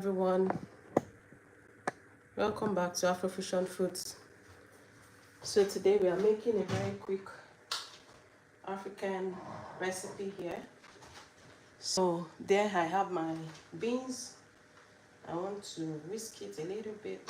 Everyone, welcome back to Afrofusion Foods. So today we are making a very quick African recipe here. So there I have my beans. I want to whisk it a little bit.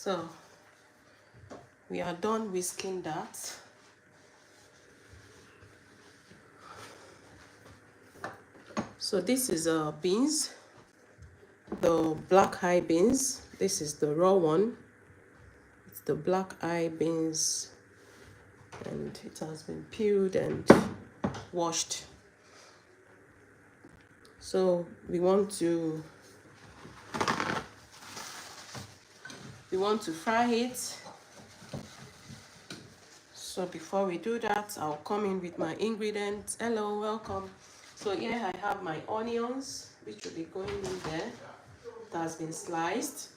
So we are done whisking that. So this is beans, the black eye beans. This is the raw one. It's the black eye beans, and it has been peeled and washed. So we want to fry it. So before we do that, I'll come in with my ingredients. Hello, welcome. So here I have my onions, which will be going in there. It has been sliced.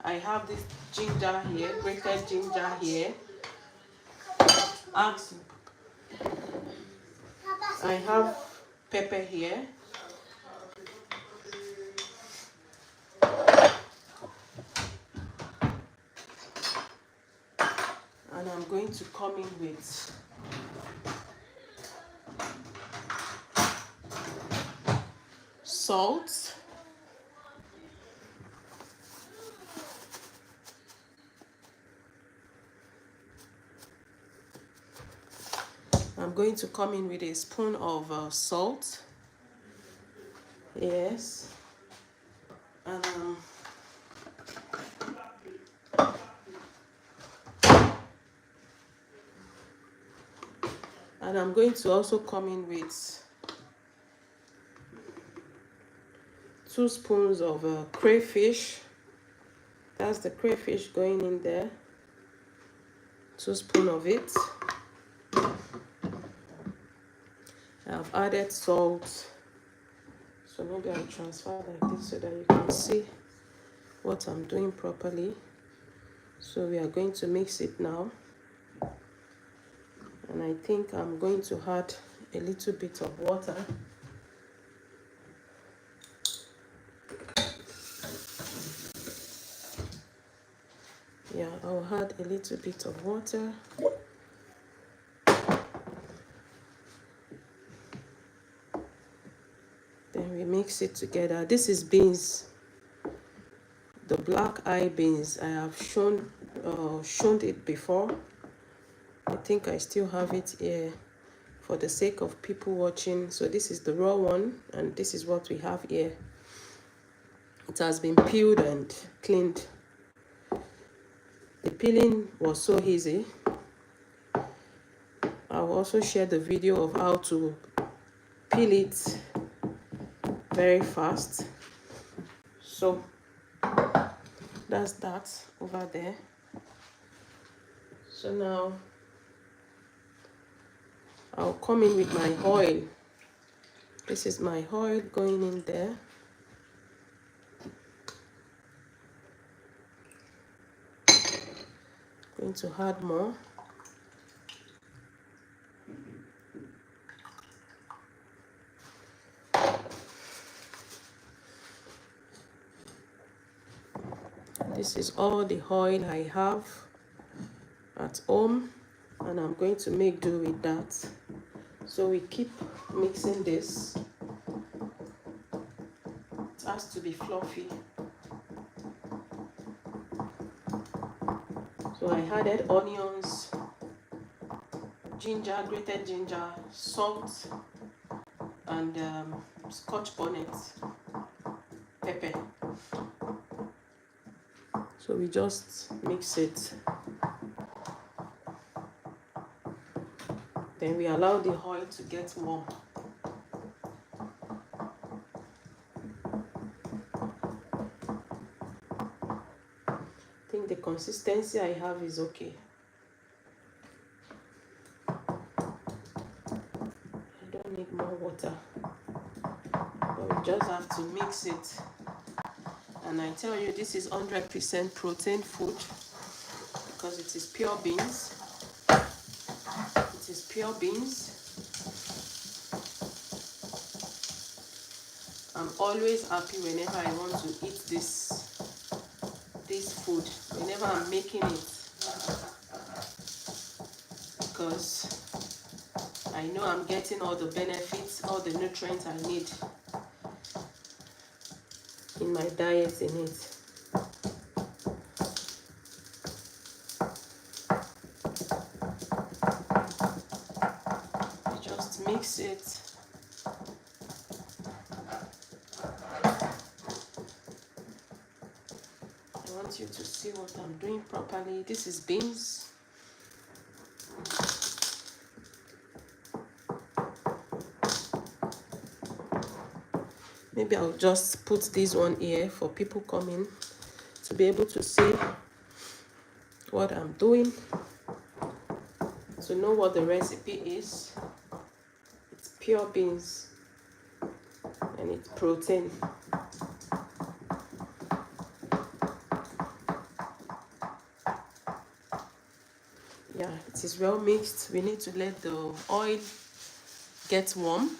I have this ginger here, grated ginger here. I have pepper here. And I'm going to come in with salt. I'm going to come in with a spoon of salt. Yes. And I'm going to also come in with 2 spoons of crayfish. That's the crayfish going in there. 2 spoons of it. I've added salt. So maybe I'll transfer like this so that you can see what I'm doing properly. So we are going to mix it now. And I think I'm going to add a little bit of water. Yeah, I'll add a little bit of water. Then we mix it together. This is beans, the black eye beans. I have shown it before. I think I still have it here for the sake of people watching. So this is the raw one, and this is what we have here. It has been peeled and cleaned. The peeling was so easy. I'll also share the video of how to peel it very fast. So that's that over there. So now I'll come in with my oil. This is my oil going in there. Going to add more. This is all the oil I have at home, and I'm going to make do with that. So we keep mixing this. It has to be fluffy. So I added onions, ginger, grated ginger, salt, and scotch bonnet pepper. So we just mix it. Then we allow the oil to get warm. I think the consistency I have is okay. I don't need more water. But we just have to mix it. And I tell you, this is 100% protein food because it is pure beans. It is pure beans. I'm always happy whenever I want to eat this food, whenever I'm making it, because I know I'm getting all the benefits, all the nutrients I need in my diet in it. I just mix it. I want you to see what I'm doing properly. This is beans. Maybe I'll just put this one here for people coming to be able to see what I'm doing, to know what the recipe is. It's pure beans and it's protein. Yeah, it is well mixed. We need to let the oil get warm.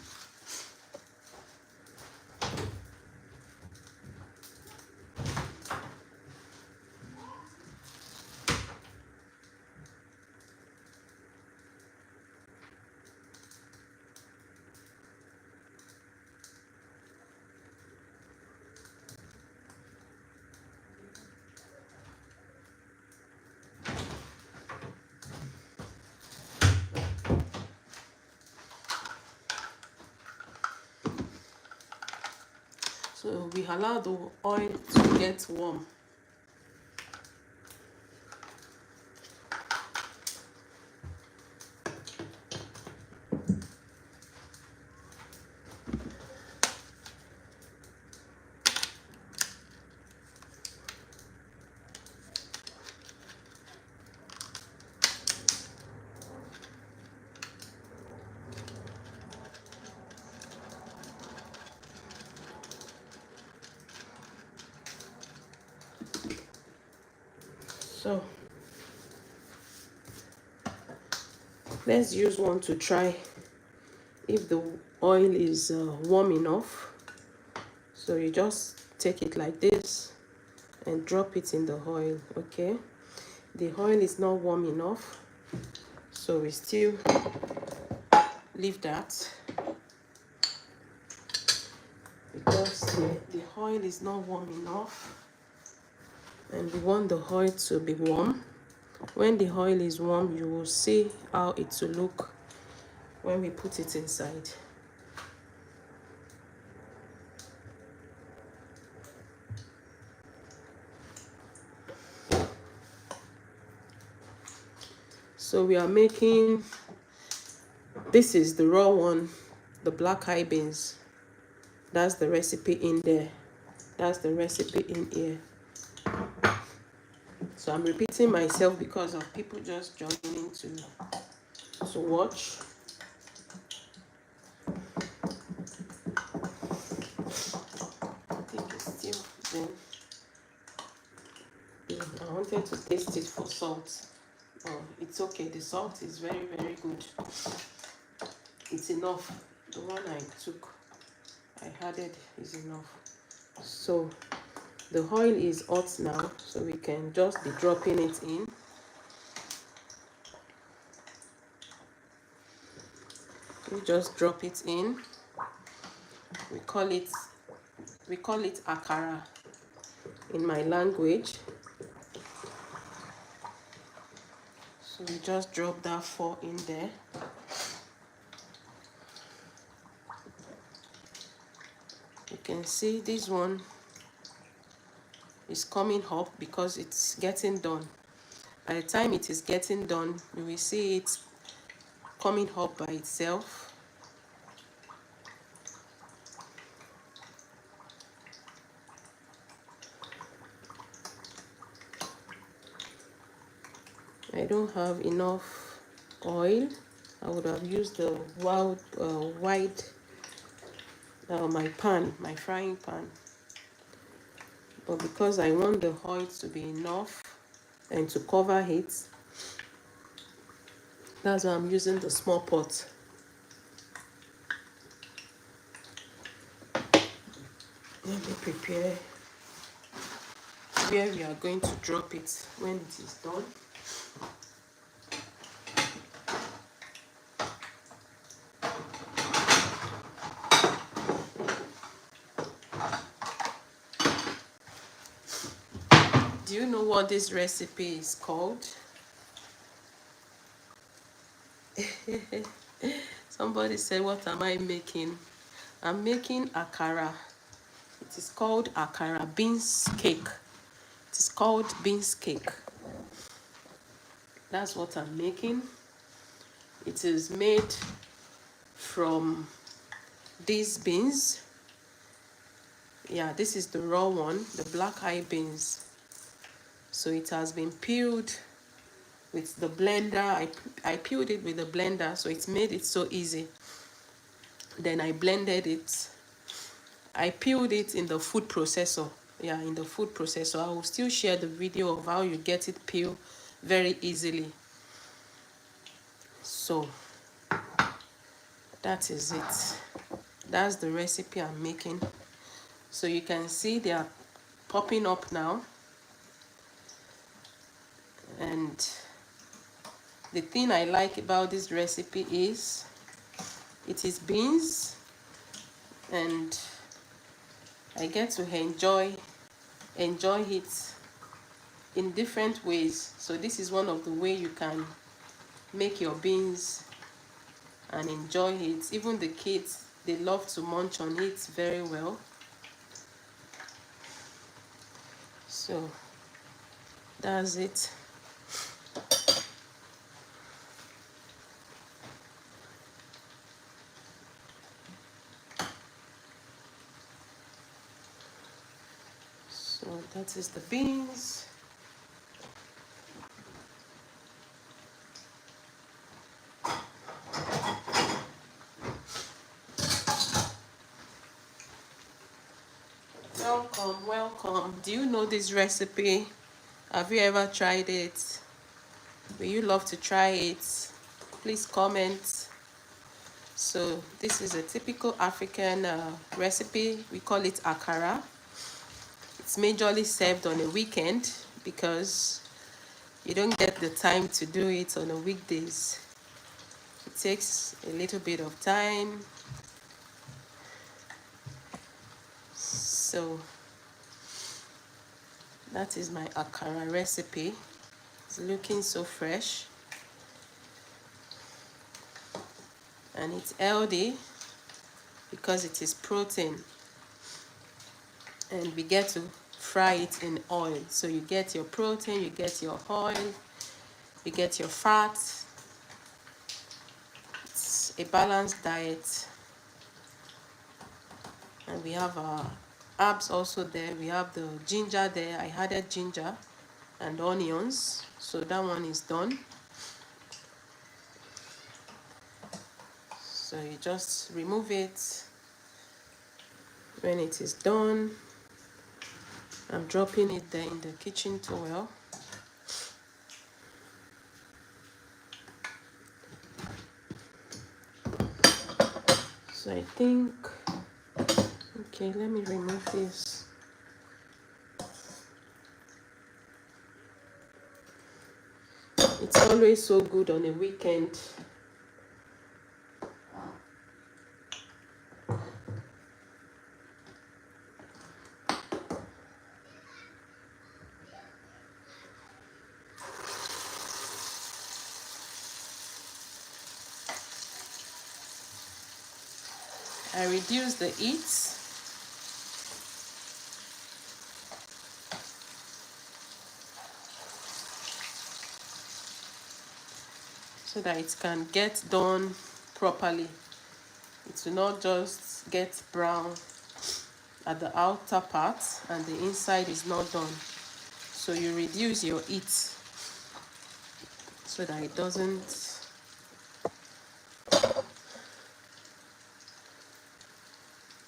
So we allow the oil to get warm. So let's use one to try if the oil is warm enough. So you just take it like this and drop it in the oil. Okay, the oil is not warm enough, so we still leave that because the oil is not warm enough and we want the oil to be warm. When the oil is warm, you will see how it will look when we put it inside. So we are making, this is the raw one, the black eye beans. That's the recipe in there. That's the recipe in here. So I'm repeating myself because of people just joining in to watch. I think it's still there. I wanted to taste it for salt. Oh, it's okay. The salt is very, very good. It's enough. The one I took, I added is enough. So The oil is hot now, so we can just be dropping it in. We just drop it in. We call it Akara in my language. So we just drop that 4 in there. You can see this one is coming up because it's getting done. By the time it is getting done, you will see it coming up by itself. I don't have enough oil. I would have used the my frying pan. But because I want the oil to be enough and to cover it, that's why I'm using the small pot. Let me prepare where we are going to drop it when it is done. Do you know what this recipe is called? Somebody said, what am I making? I'm making akara. It is called akara beans cake. It is called beans cake. That's what I'm making. It is made from these beans. Yeah, this is the raw one, the black eye beans. So it has been peeled with the blender. I peeled it with the blender, so it's made it so easy. Then I blended it. I peeled it in the food processor. Yeah, in the food processor. I will still share the video of how you get it peeled very easily. So that is it. That's the recipe I'm making. So you can see they are popping up now. And the thing I like about this recipe is it is beans, and I get to enjoy it in different ways. So this is one of the ways you can make your beans and enjoy it. Even the kids, they love to munch on it very well. So that's it. So that is the beans. Welcome, welcome. Do you know this recipe? Have you ever tried it? Will you love to try it? Please comment. So this is a typical African recipe. We call it akara. It's majorly served on a weekend because you don't get the time to do it on a weekdays. It takes a little bit of time. So that is my akara recipe. It's looking so fresh. And it's healthy because it is protein. And we get to fry it in oil. So you get your protein, you get your oil, you get your fat. It's a balanced diet. And we have our herbs also there. We have the ginger there. I added ginger and onions. So that one is done. So you just remove it when it is done. I'm dropping it there in the kitchen towel. So I think, okay, let me remove this. always so good on a weekend. I reduce the heat so that it can get done properly. It will not just get brown at the outer part and the inside is not done. So you reduce your heat so that it doesn't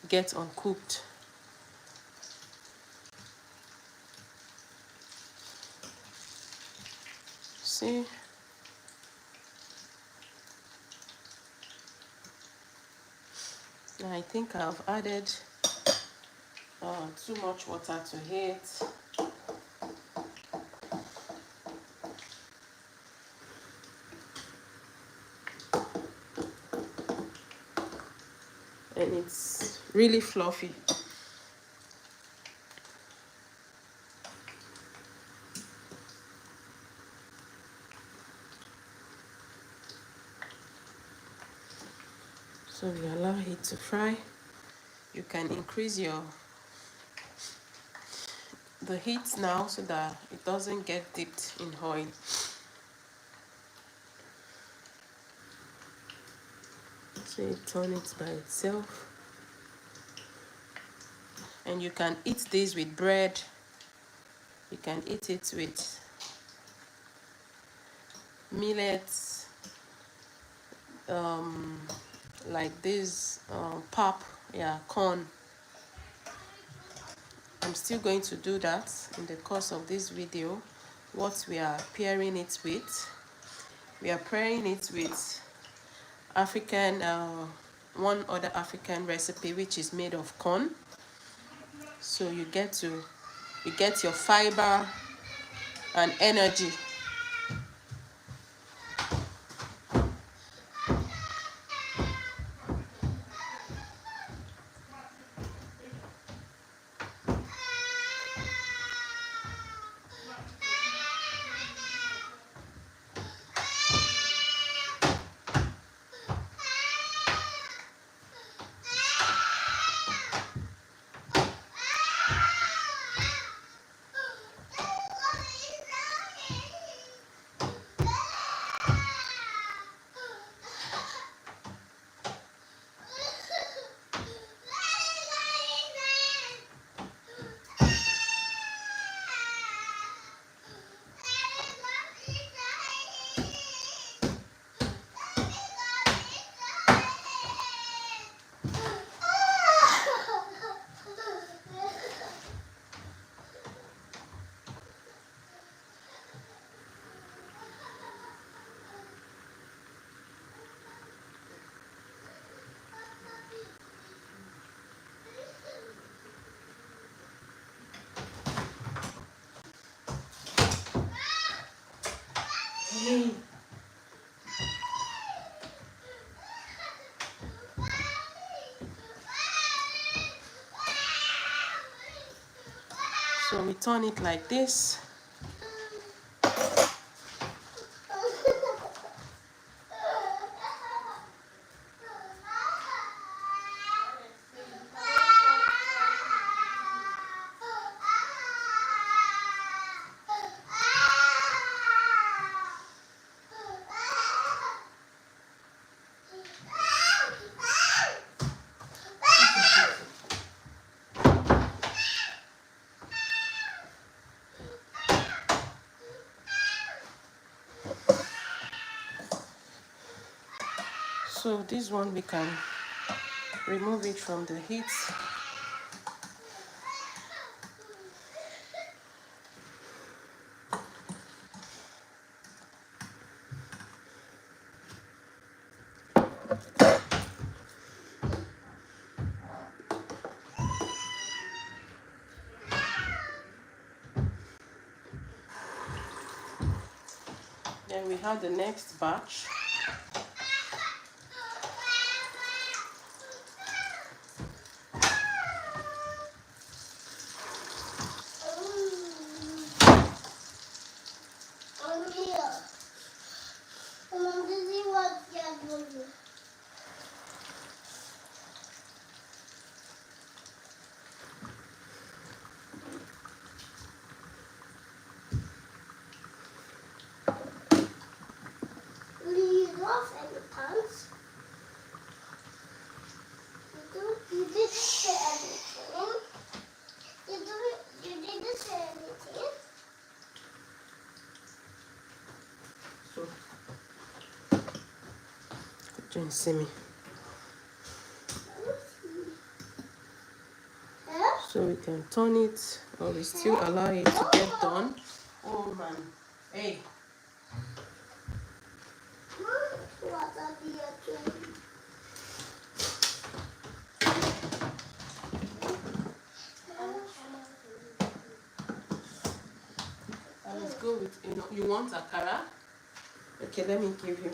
get uncooked. See? I think I've added too much water to it. And it's really fluffy. So we allow it to fry. You can increase the heat now so that it doesn't get dipped in oil. So you turn it by itself. And you can eat this with bread. You can eat it with millets, like this pap, yeah, corn. I'm still going to do that in the course of this video. What we are pairing it with, we are pairing it with African, one other African recipe which is made of corn. So you get your fiber and energy. So we turn it like this. So this one we can remove it from the heat. Then Then we have the next batch. Don't see me. So we can turn it, or we still allow it to get done. Oh man, hey. Let's go with, you want Akara? Okay, let me give you.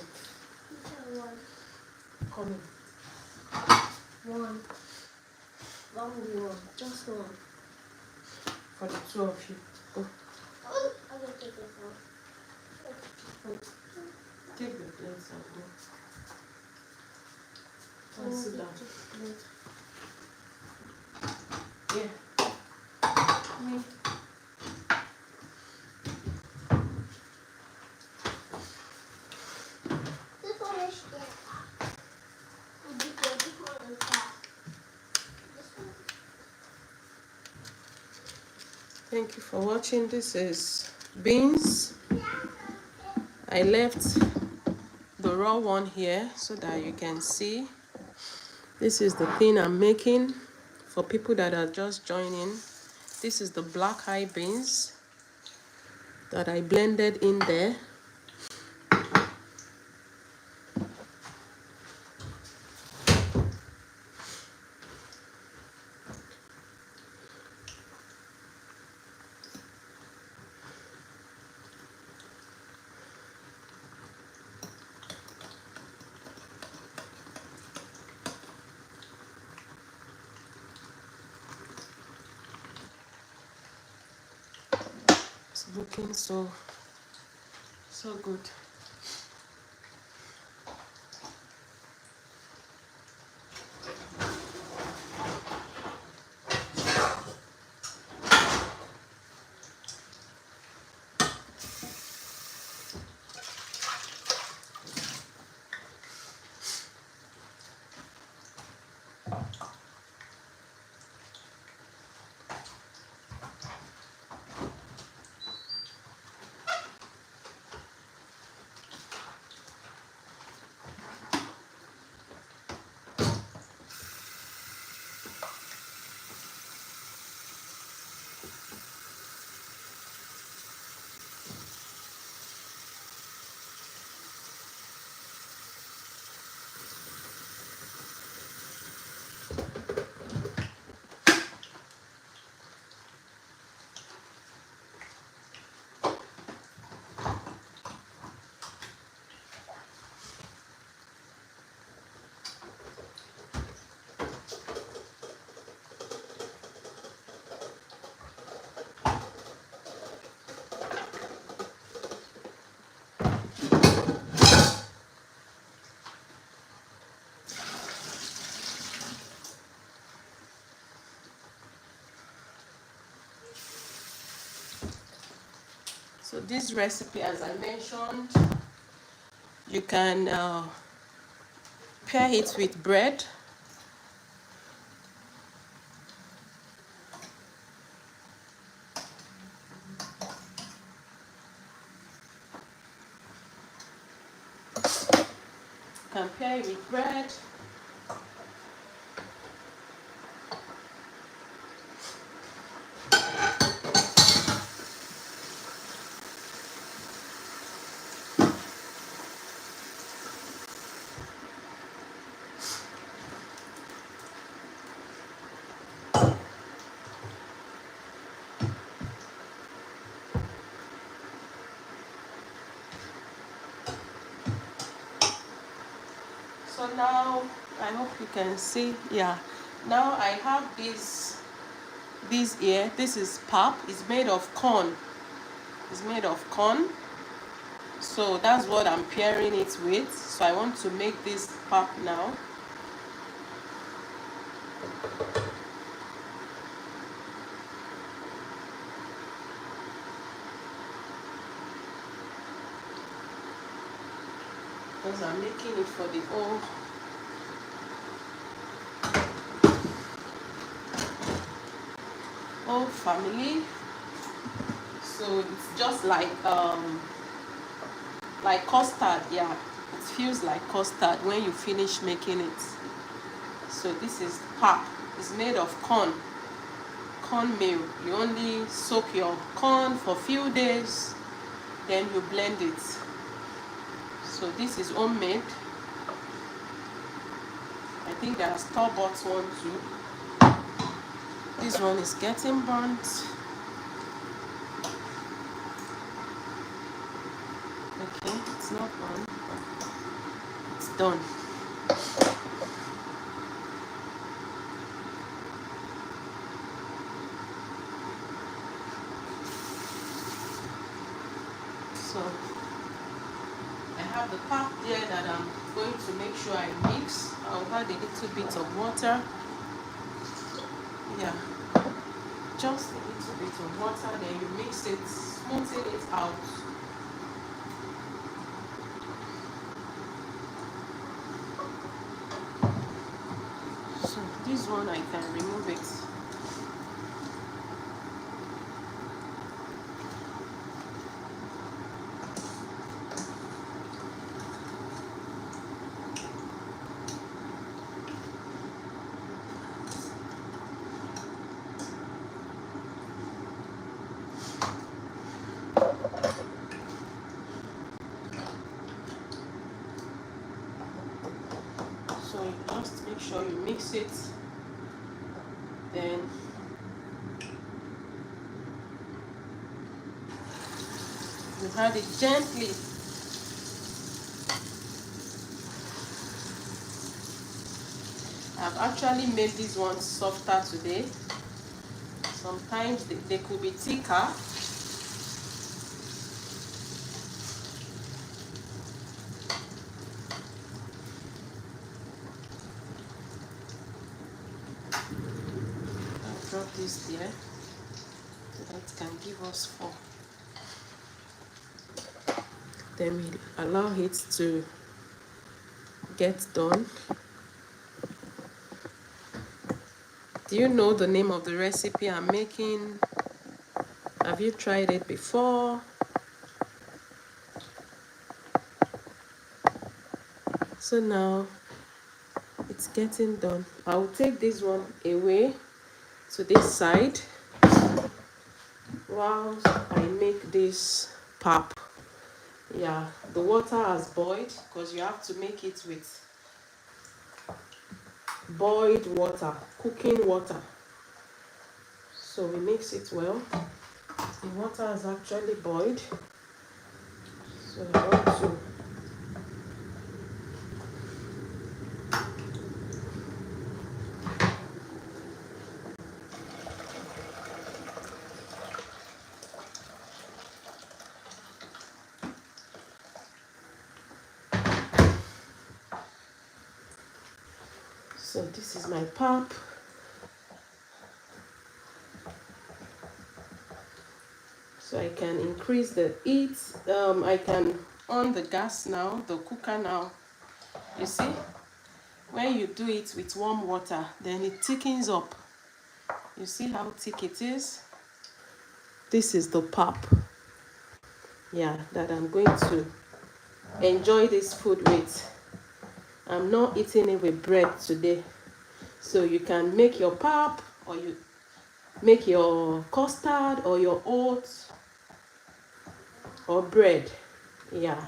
Come in. One, just one. For the two of you. Go. I'm gonna take this one. Take the plates and go. And sit down. Yeah. Me. This one is there. Thank you for watching. This is beans. I left the raw one here so that you can see. This is the thing I'm making for people that are just joining. This is the black eye beans that I blended in there. It's looking so good. So this recipe, as I mentioned, you can pair it with bread. You can pair it with bread. now I hope you can see. Yeah, now I have this here. This is pap. It's made of corn. It's made of corn. So that's what I'm pairing it with. So I want to make this pap now. Because I'm making it for the whole family. So it's just like custard. Yeah, it feels like custard when you finish making it. So this is pap. It's made of cornmeal. You only soak your corn for a few days, then you blend it. So this is homemade. I think there are store-bought one too. This one is getting burnt. Okay, it's not burnt, but it's done. So I have the pap there that I'm going to make sure I mix. I'll add a little bit of water. Yeah, just a little bit of water, then you mix it, smoothing it out. So this one I can remove it. So you just make sure you mix it, then you add it gently. I've actually made these ones softer today. Sometimes they could be thicker. I'll drop this there so that it can give us 4. Then we allow it to get done. Do you know the name of the recipe I'm making? Have you tried it before? So now it's getting done. I will take this one away to this side whilst I make this pap. Yeah, the water has boiled because you have to make it with boiled water, cooking water. So we mix it well. The water has actually boiled. So I want to so this is my pap. So I can increase the heat. I can on the gas now, the cooker now. You see, when you do it with warm water, then it thickens up. You see how thick it is? This is the pap. Yeah, that I'm going to enjoy this food with. I'm not eating it with bread today. So you can make your pap, or you make your custard or your oats or bread. Yeah.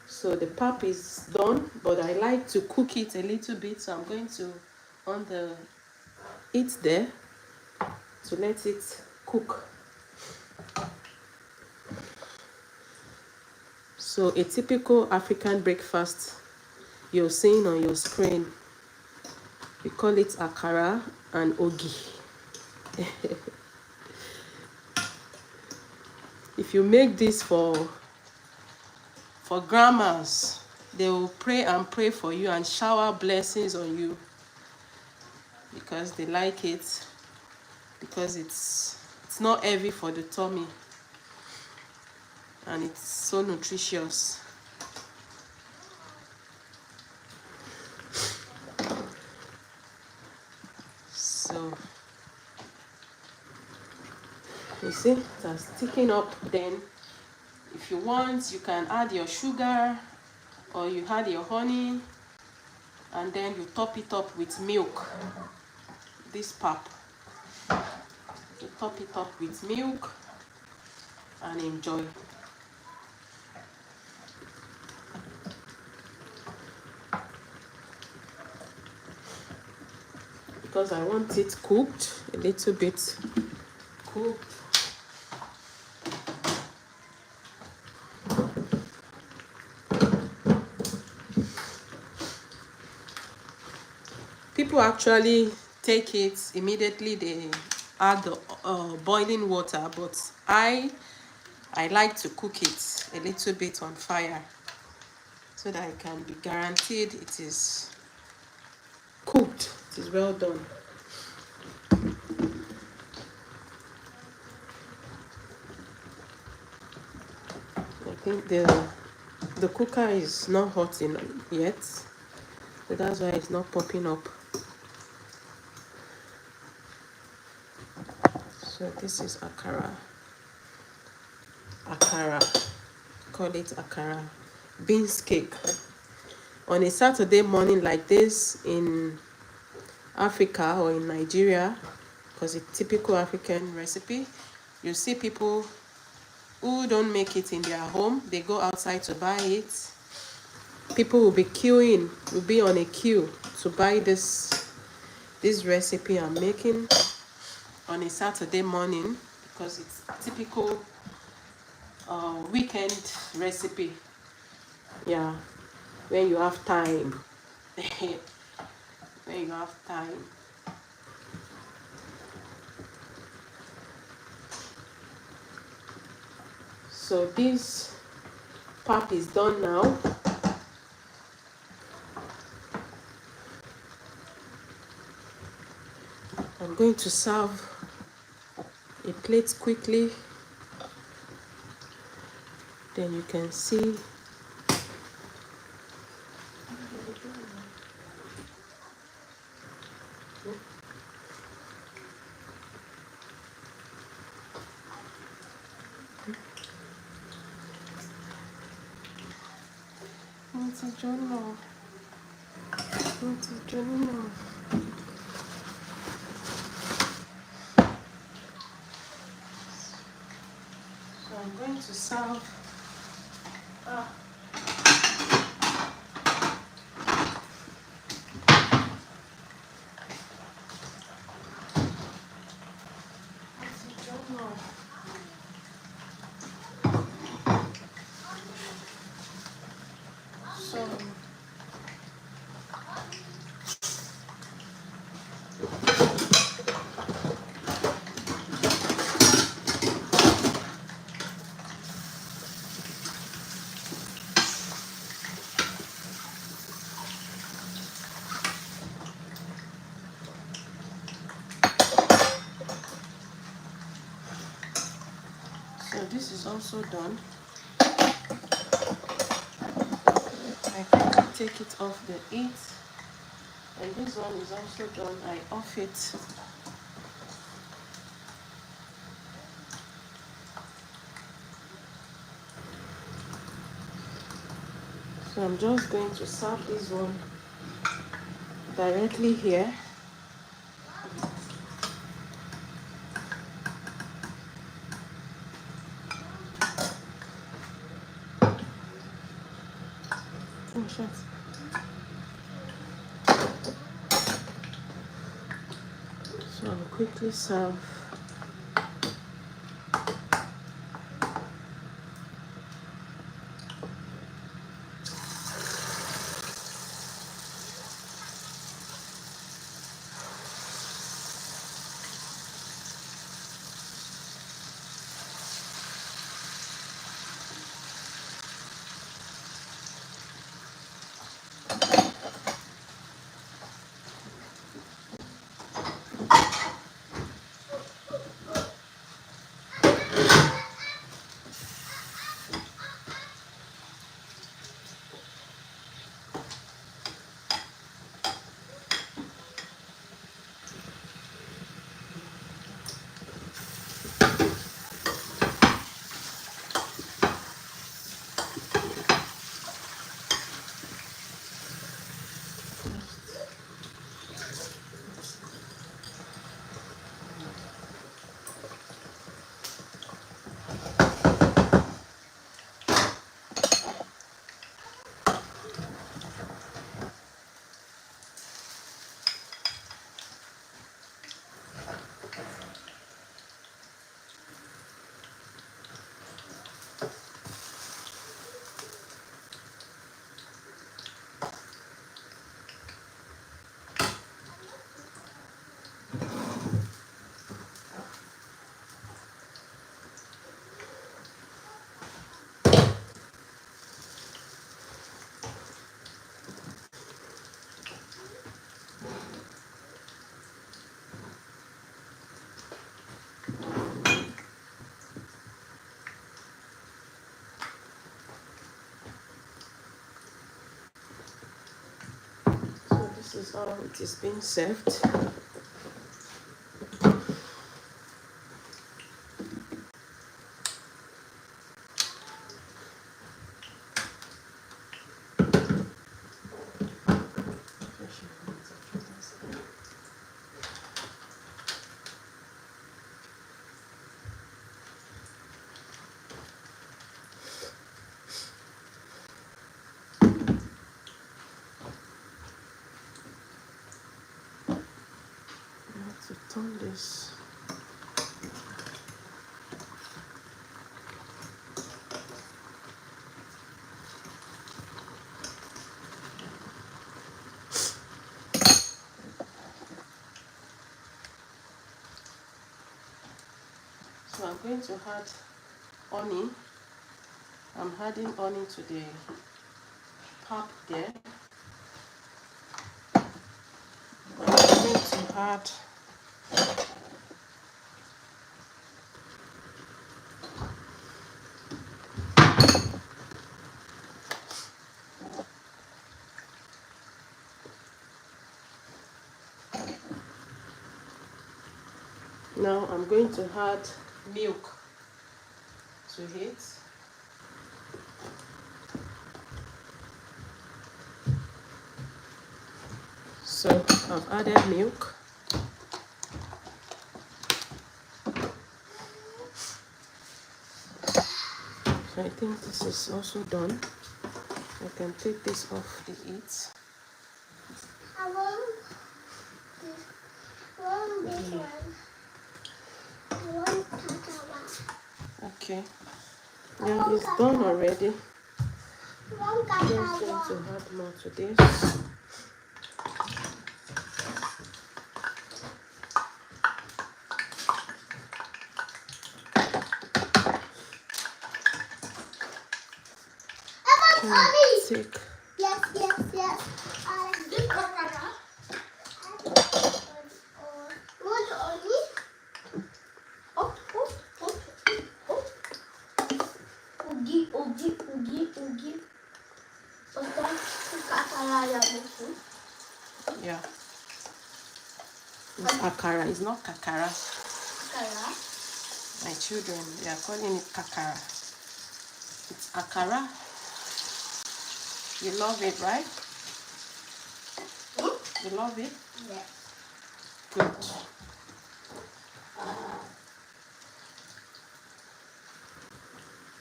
So the pap is done, but I like to cook it a little bit, so I'm going to on the heat there to let it cook. So a typical African breakfast, you're seeing on your screen. We call it Akara and Ogi. If you make this for grandmas, they will pray and pray for you and shower blessings on you because they like it, because it's not heavy for the tummy and it's so nutritious. So you see, that's sticking up. Then if you want, you can add your sugar or you add your honey, and then you top it up with milk. This pap, you top it up with milk and enjoy. Because I want it cooked, a little bit cooked. People actually take it immediately, they add the boiling water, but I like to cook it a little bit on fire so that I can be guaranteed it is cooked, it is well done. I think the cooker is not hot enough yet, so that's why it's not popping up. So this is Akara. Call it Akara beans cake. On a Saturday morning like this in Africa or in Nigeria, because it's a typical African recipe, you see people who don't make it in their home, they go outside to buy it. People will be queuing, will be on a queue to buy this recipe I'm making on a Saturday morning, because it's a typical weekend recipe. Yeah, when you have time. When you have time. So this pap is done now. I'm going to serve a plate quickly. Then you can see So I'm going to serve so this is also done. I can take it off the heat, and this one is also done. I off it. So I'm just going to serve this one directly here. Oh shit. So I'll quickly serve. how it is being served. I have to turn this. So I'm going to add honey. I'm adding honey to the pap there. I'm going to add now I'm going to add milk to it. So I've added milk. So I think this is also done. I can take this off the heat. I want this one. I want Akara. Okay. Yeah, it's done already. I want I'm just going Akara. to add more to this. I want honey. Take Yes, yes, yes. I like this Akara. Want honey? Oh, oh, oh, oh. Oogie, oogie, oogie, oogie. yeah. It's Akara. It's not Kakara. Akara. My children, they are calling it Kakara. It's Akara. You love it, right? You love it? Yes. Good.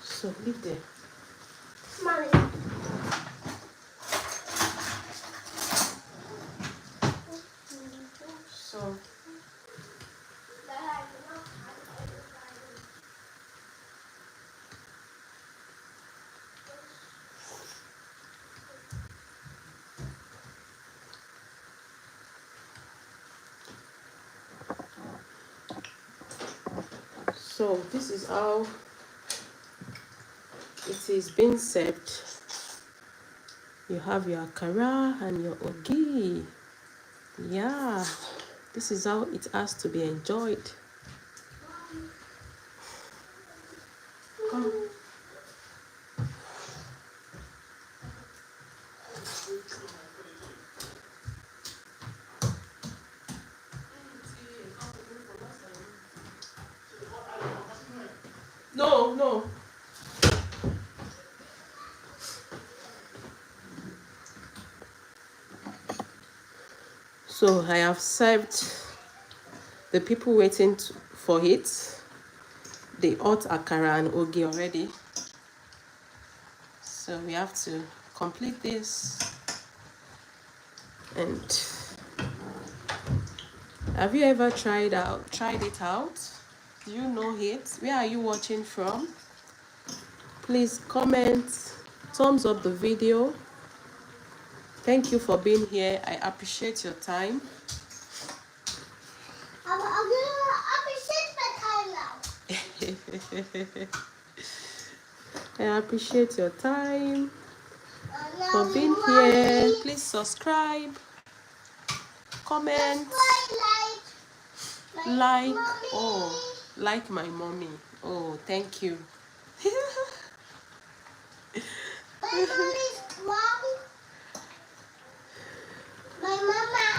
So leave there. Mommy. So this is how it is being served. You have your Akara and your Ogi. Yeah, this is how it has to be enjoyed. Come. No, no. So I have served the people waiting for it, the hot Akara and Ogi already. So we have to complete this. And have you ever tried it out? Do you know it? Where are you watching from? Please comment, thumbs up the video. Thank you for being here. I appreciate your time. I'm gonna appreciate my time now. I appreciate your time for Now, being here. Please subscribe, comment, like. Oh, like my mommy. Oh, thank you. My mom is strong. My mama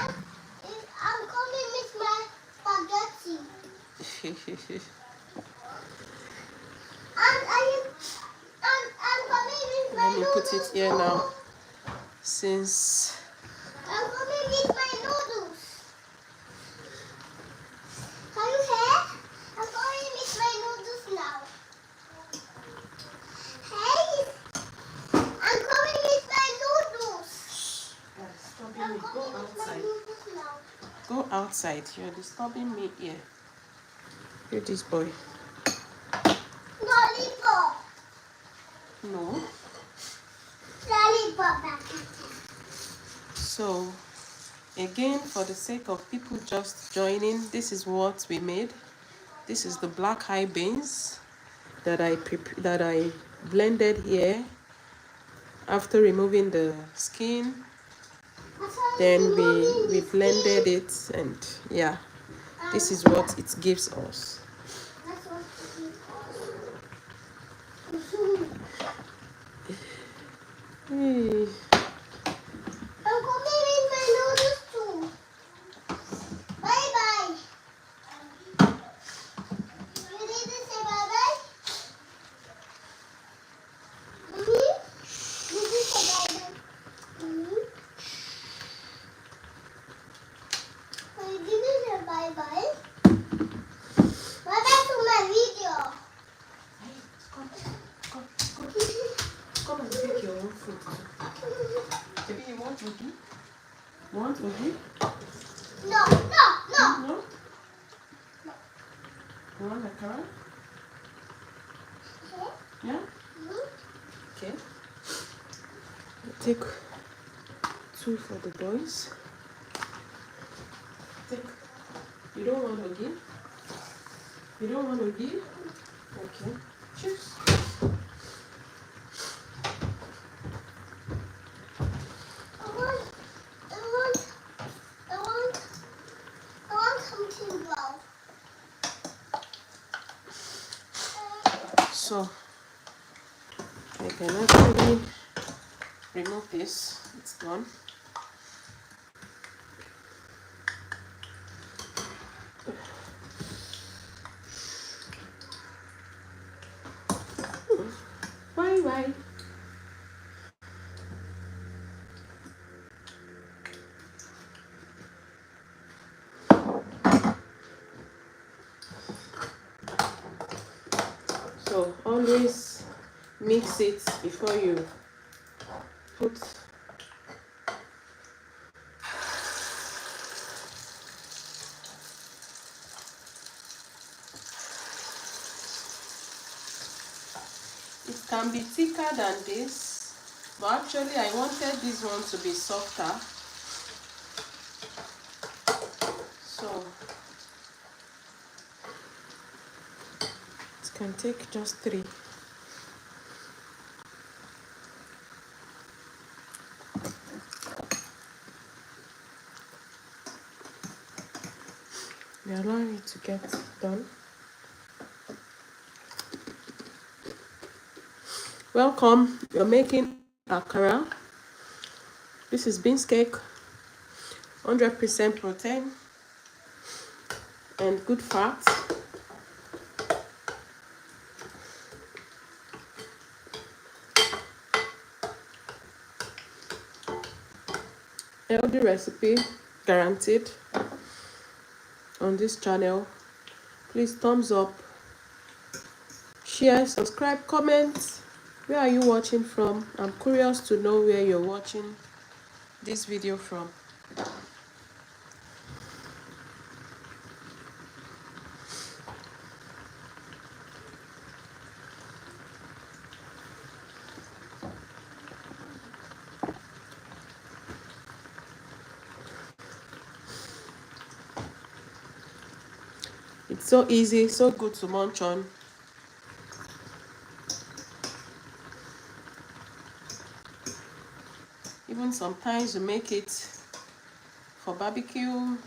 Let me put it here now, since I'm coming with my noodles. Can you hear? I'm coming with my noodles now. Hey, I'm coming with my noodles. I'm coming with my noodles now. Go outside. You're disturbing me here. You're this boy. Lollipop. No. Lollipop. So, again, for the sake of people just joining, this is what we made. This is the black eye beans that I blended here after removing the skin. Then we blended it, and yeah, this is what it gives us. That's what it is. Hey. I'm coming with my noodles too. Bye bye. You need to say bye bye? Mommy? You need to say bye bye. Mommy? Oh, you didn't say bye bye? Bye bye to my video. Come and take your own food. Baby, you want Ogi? You want Ogi? No. No? You want Akara? Okay. Yeah? Mhm. Okay. Take 2 for the boys. Take. You don't want Ogi? You don't want Ogi? Okay. Choose. I want something brown. So, I can actually remove this. It's gone. Bye bye. So always mix it before you put. It can be thicker than this, but actually I wanted this one to be softer. So it can take just 3. We allow it to get done. Welcome. You're making Akara. This is beans cake, 100% protein and good fat. Healthy recipe guaranteed on this channel. Please thumbs up, share, subscribe, comment. Where are you watching from? I'm curious to know where you're watching this video from. It's so easy, so good to munch on. Even sometimes you make it for barbecue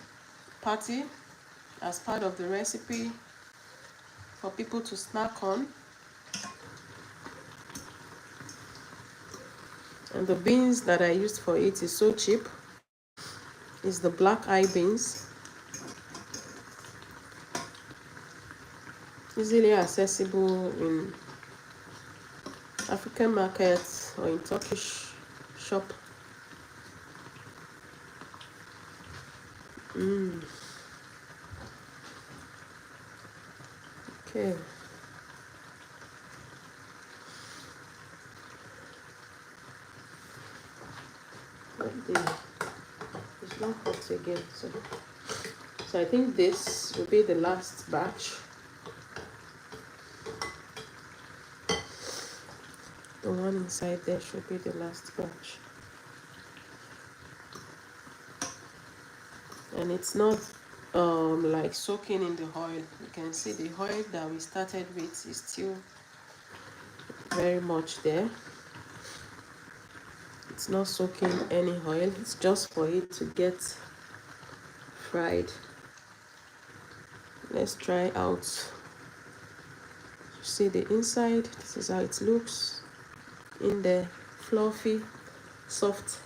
party as part of the recipe for people to snack on. And the beans that I used for it is so cheap. It's the black eye beans. easily accessible in African markets or in Turkish shop. Okay. It's not hot again, so I think this will be the last batch. The one inside there should be the last batch. And it's not like soaking in the oil. You can see the oil that we started with is still very much there. It's not soaking any oil. It's just for it to get fried. Let's try out. See the inside. This is how it looks. In there, fluffy, soft.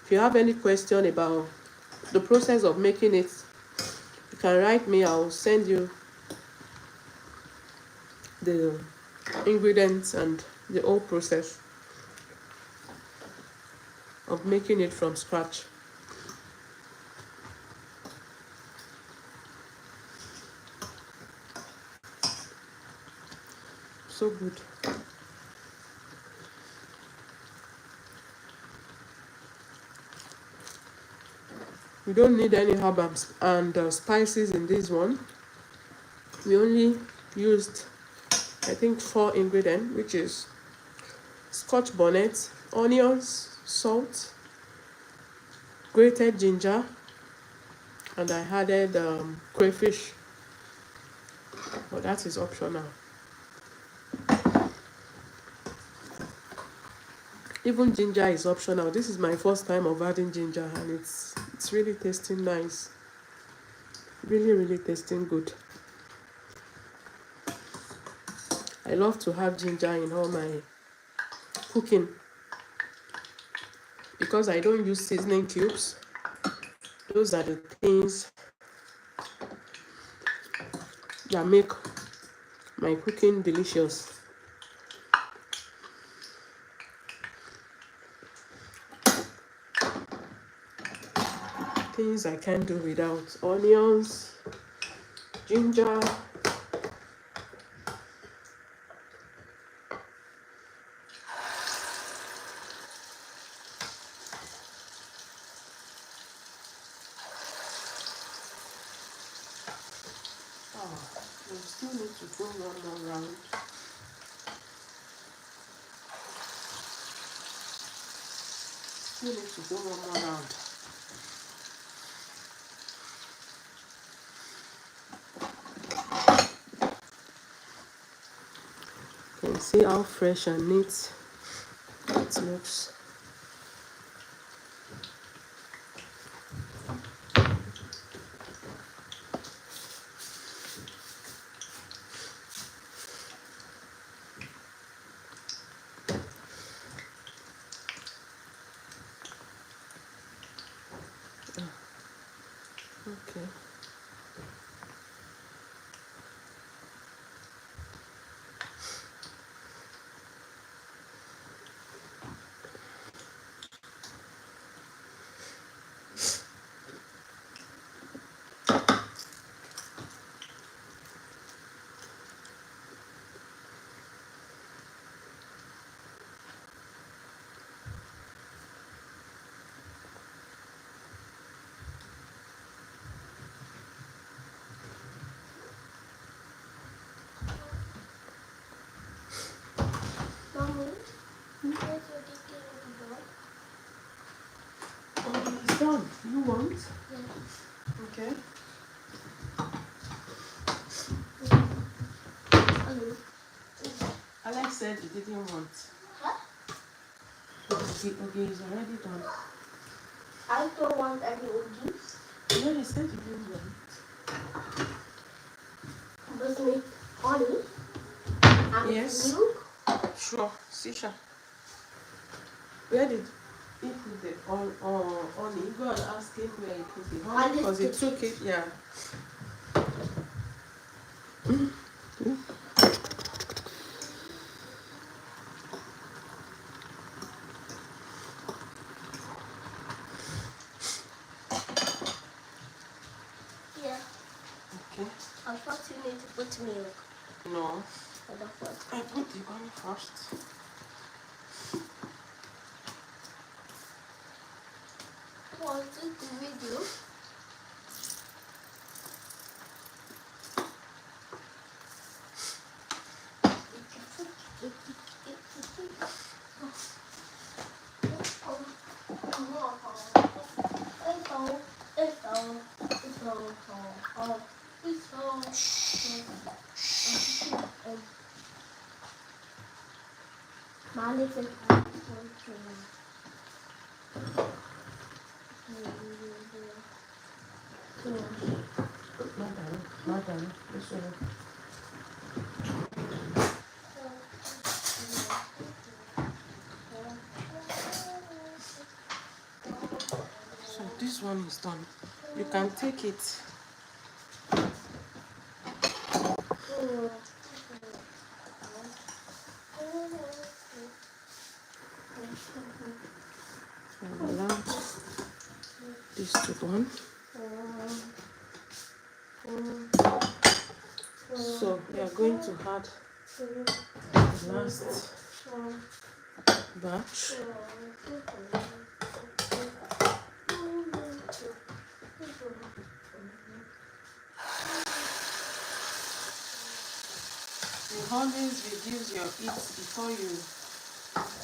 If you have any question about the process of making it, you can write me. I'll send you the ingredients and the whole process of making it from scratch. So good. We don't need any herbs and spices in this one. We only used, I think, 4 ingredients, which is scotch bonnet, onions, salt, grated ginger, and I added crayfish, but that is optional. Even ginger is optional. This is my first time of adding ginger, and it's really tasting nice. Really tasting good. I love to have ginger in all my cooking because I don't use seasoning cubes. Those are the things that make my cooking delicious. Things I can't do without: onions, ginger, we still need to go one more round. Still need to go one more round. You can see how fresh and neat it looks. Okay. It's done. You want? Yeah. Okay. Alex said he didn't want. Huh? Okay, he's already done. I don't want any ogies. No, he said he didn't want. Does it make honey? And yes. milk? Sure, Sisha. Where did? he put the honey. Go and ask him where he put the honey because he took it. Yeah. Yeah. Okay. I thought you need to put milk. No. What? I put the honey first. Was it the video? Madam, this one. So this one is done. You can take it. Allow this to burn. So we are going to add the last batch. You always reduce your heat before you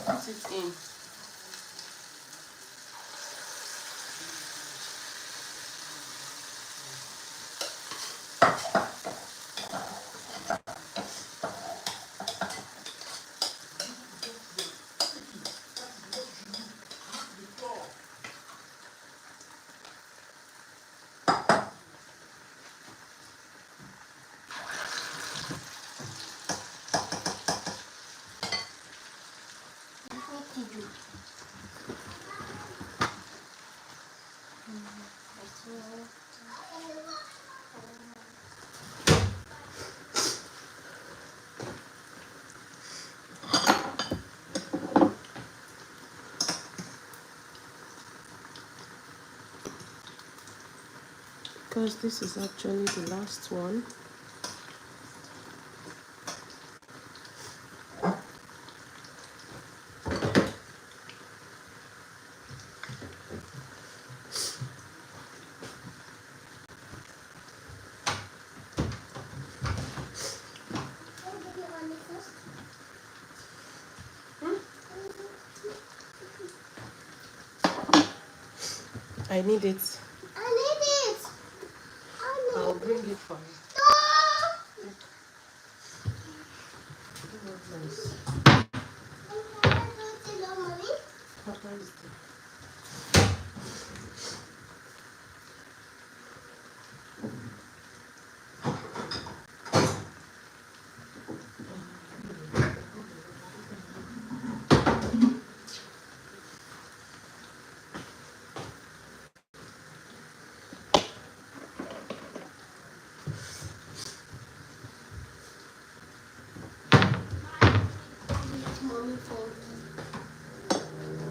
put it in. Because this is actually the last one. I need it. I need it. I'll bring it for you. Nice. Papa is there.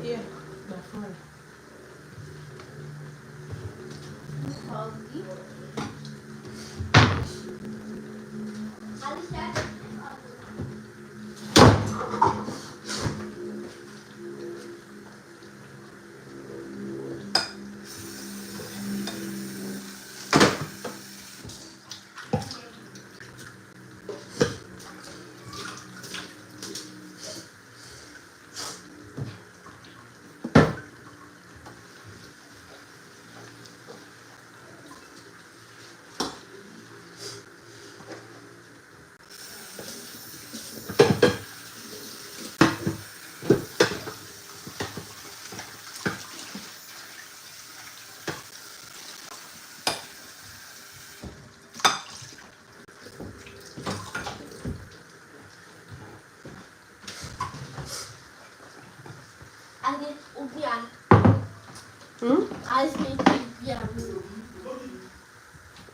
Yeah, the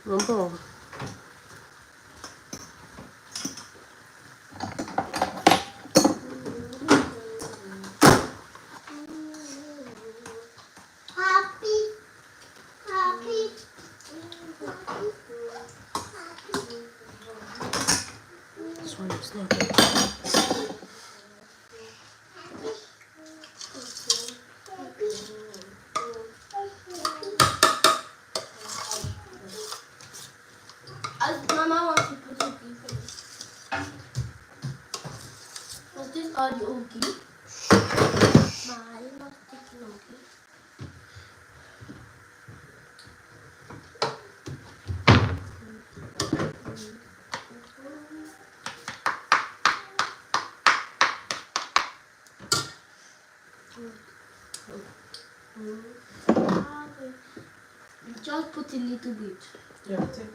Number. This one is not good. Mama wants to put it in. Was this all the oogie? Nah, you're not taking oogie. Just put a little bit. Yeah, take it.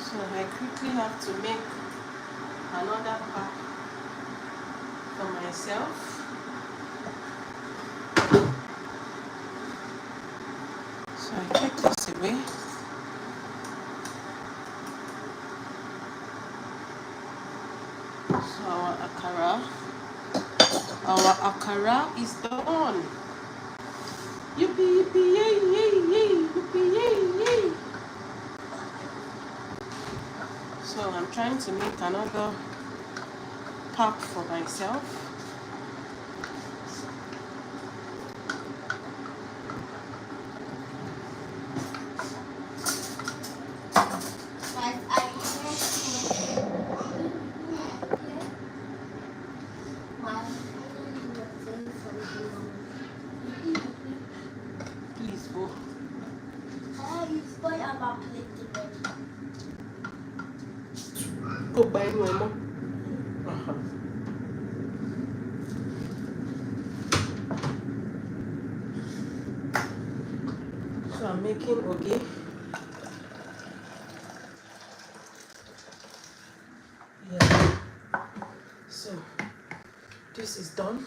So I quickly have to make another pack for myself. So I take this away. So our akara is done. Yippee, yippee, yay, yay, yay, yippee, yay, yay. So I'm trying to make another pack for myself. Please go. Go buy no more. So I'm making ogi. Yeah. So this is done.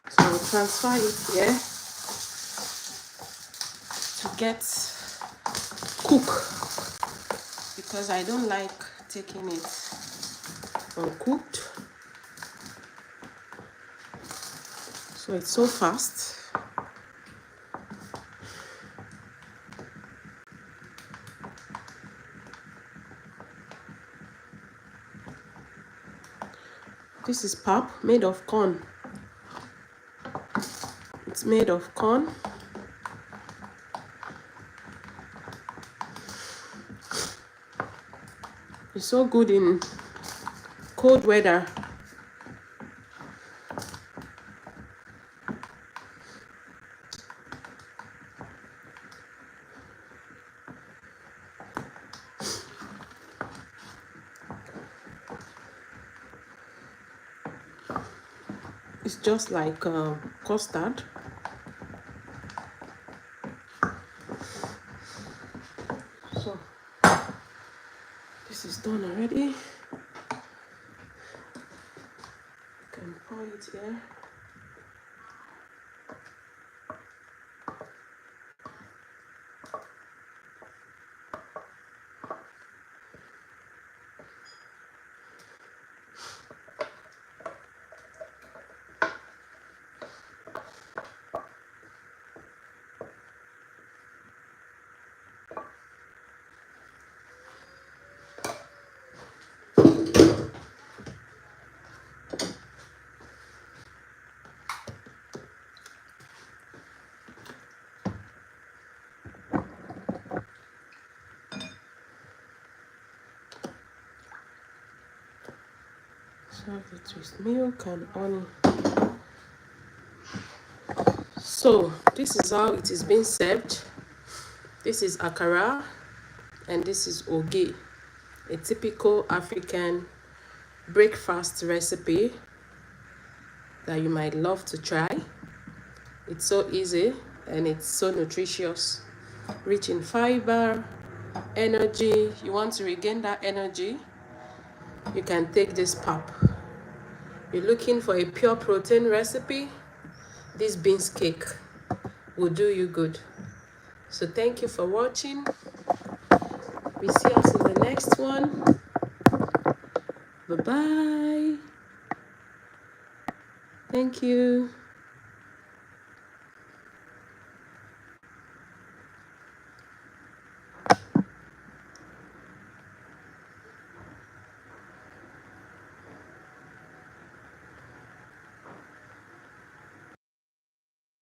So I'll transfer it here to get cook, because I don't like taking it uncooked. So it's so fast. This is pap made of corn. It's made of corn. It's so good in cold weather. It's just like custard. So this is done already. You can pour it here. Serve it with milk and honey. So this is how it is being served. This is Akara and this is Ogi, a typical African breakfast recipe that you might love to try. It's so easy and it's so nutritious, rich in fiber, energy. You want to regain that energy, you can take this pap. You're looking for a pure protein recipe, this beans cake will do you good. So thank you for watching. We see us in the next one. Bye bye. Thank you.